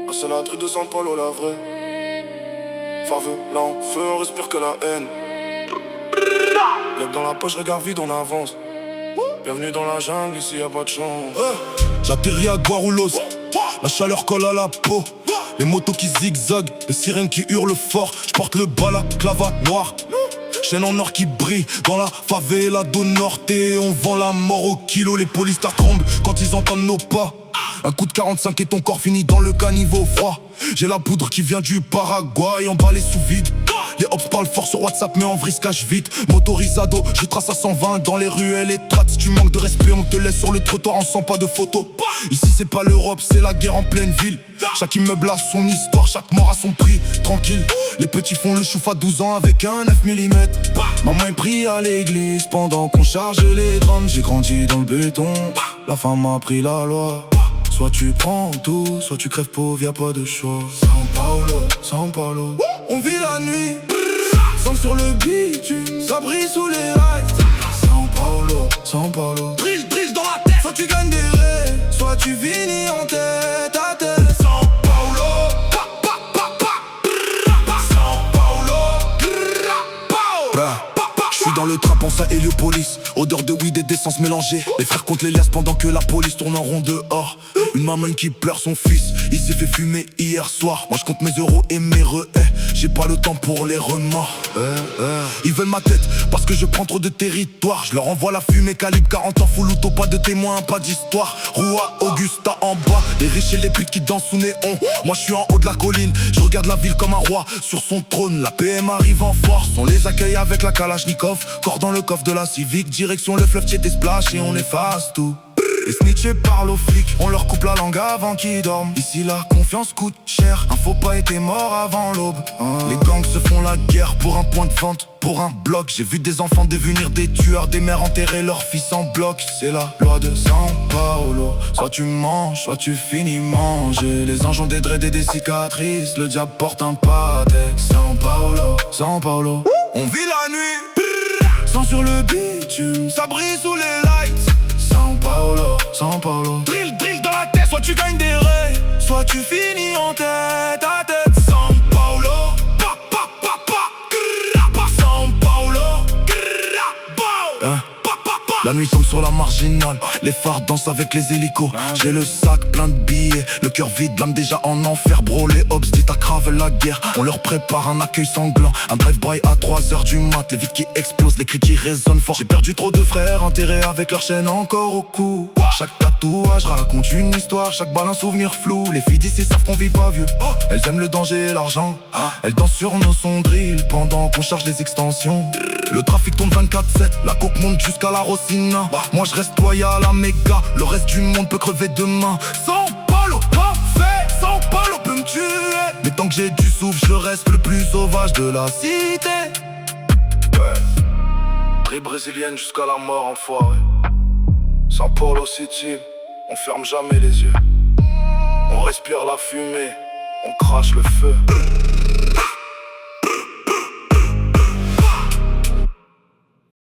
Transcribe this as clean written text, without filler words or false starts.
Ah, c'est la truc de San Paulo, la vraie. Faveux, l'enfeu, on respire que la haine. Lève dans la poche, regard vide, on avance. Bienvenue dans la jungle, ici y'a pas de chance. J'atterris à Guarulhos, la chaleur colle à la peau. Les motos qui zigzaguent, les sirènes qui hurlent fort. J'porte le balaclava noir, chaîne en or qui brille. Dans la favela do Norte, on vend la mort au kilo. Les policiers tremblent quand ils entendent nos pas. Un coup de 45 et ton corps finit dans le caniveau froid. J'ai la poudre qui vient du Paraguay, emballée sous vide. Les hops parlent fort sur WhatsApp mais en vrai se cache vite. Motorisado, je trace à 120 dans les ruelles étroites. Si tu manques de respect, on te laisse sur le trottoir, on sent pas de photos. Ici c'est pas l'Europe, c'est la guerre en pleine ville. Chaque immeuble a son histoire, chaque mort a son prix. Tranquille, les petits font le chouf à 12 ans avec un 9 mm. Maman est pris à l'église pendant qu'on charge les drums. J'ai grandi dans le béton, la femme m'a pris la loi. Soit tu prends tout, soit tu crèves pauvre, y'a pas de choix. San Paulo, San Paulo. On vit la nuit, sang sur le bitume, ça brille sous les lights. San Paulo, San Paulo. Drill dans la tête. Soit tu gagnes des raies, soit tu finis en tête à tête. San Paulo, San Paulo. J'suis dans le trap en Saint Héliopolis, odeur de weed et d'essence mélangée. Les frères comptent les liasses pendant que la police tourne en rond dehors. Une maman qui pleure son fils, il s'est fait fumer hier soir. Moi je compte mes euros et mes rehais, j'ai pas le temps pour les remords. Ils veulent ma tête parce que je prends trop de territoire. Je leur envoie la fumée calibre 40 ans, full auto, pas de témoins, pas d'histoire. Rua, Augusta en bas, les riches et les putes qui dansent sous néon. Moi je suis en haut de la colline, je regarde la ville comme un roi sur son trône. La PM arrive en force, on les accueille avec la Kalachnikov. Corps dans le coffre de la Civic, direction le fleuve Tiet et Splash et on efface tout. Les snitchés parlent aux flics, on leur coupe la langue avant qu'ils dorment. Ici la confiance coûte cher, un faux pas était mort avant l'aube. Les gangs se font la guerre pour un point de vente, pour un bloc. J'ai vu des enfants devenir des tueurs, des mères enterrer leurs fils en bloc. C'est la loi de San Paulo, soit tu manges, soit tu finis manger. Les anges ont des dreads et des cicatrices, le diable porte un patek. San Paulo, San Paulo. On vit la nuit, sang sur le bitume, ça brille sous les lights. San Paulo, San Paulo. Drill dans la tête, soit tu gagnes des raies, soit tu finis en tête à tête. San Paulo, San Paulo. La nuit tombe sur la marginale, les phares dansent avec les hélicos. J'ai le sac plein de billets, le cœur vide, l'âme déjà en enfer. Bro, les hops dit à Crave la guerre. On leur prépare un accueil sanglant, un drive-by à 3h du mat. Les vides qui explosent, les cris qui résonnent fort. J'ai perdu trop de frères, enterrés avec leur chaîne encore au cou. Chaque tatouage raconte une histoire, chaque balle un souvenir flou. Les filles d'ici savent qu'on vit pas vieux, elles aiment le danger et l'argent. Elles dansent sur nos sons drill pendant qu'on charge les extensions. Le trafic tourne 24/7, la coke monte jusqu'à la Rosina. Moi je reste loyal à mes gars, le reste du monde peut crever demain. San Paulo, parfait, San Paulo peut me tuer. Mais tant que j'ai du souffle, je reste le plus sauvage de la cité. Rue brésilienne jusqu'à la mort, enfoiré. San Paulo City, on ferme jamais les yeux. On respire la fumée, on crache le feu.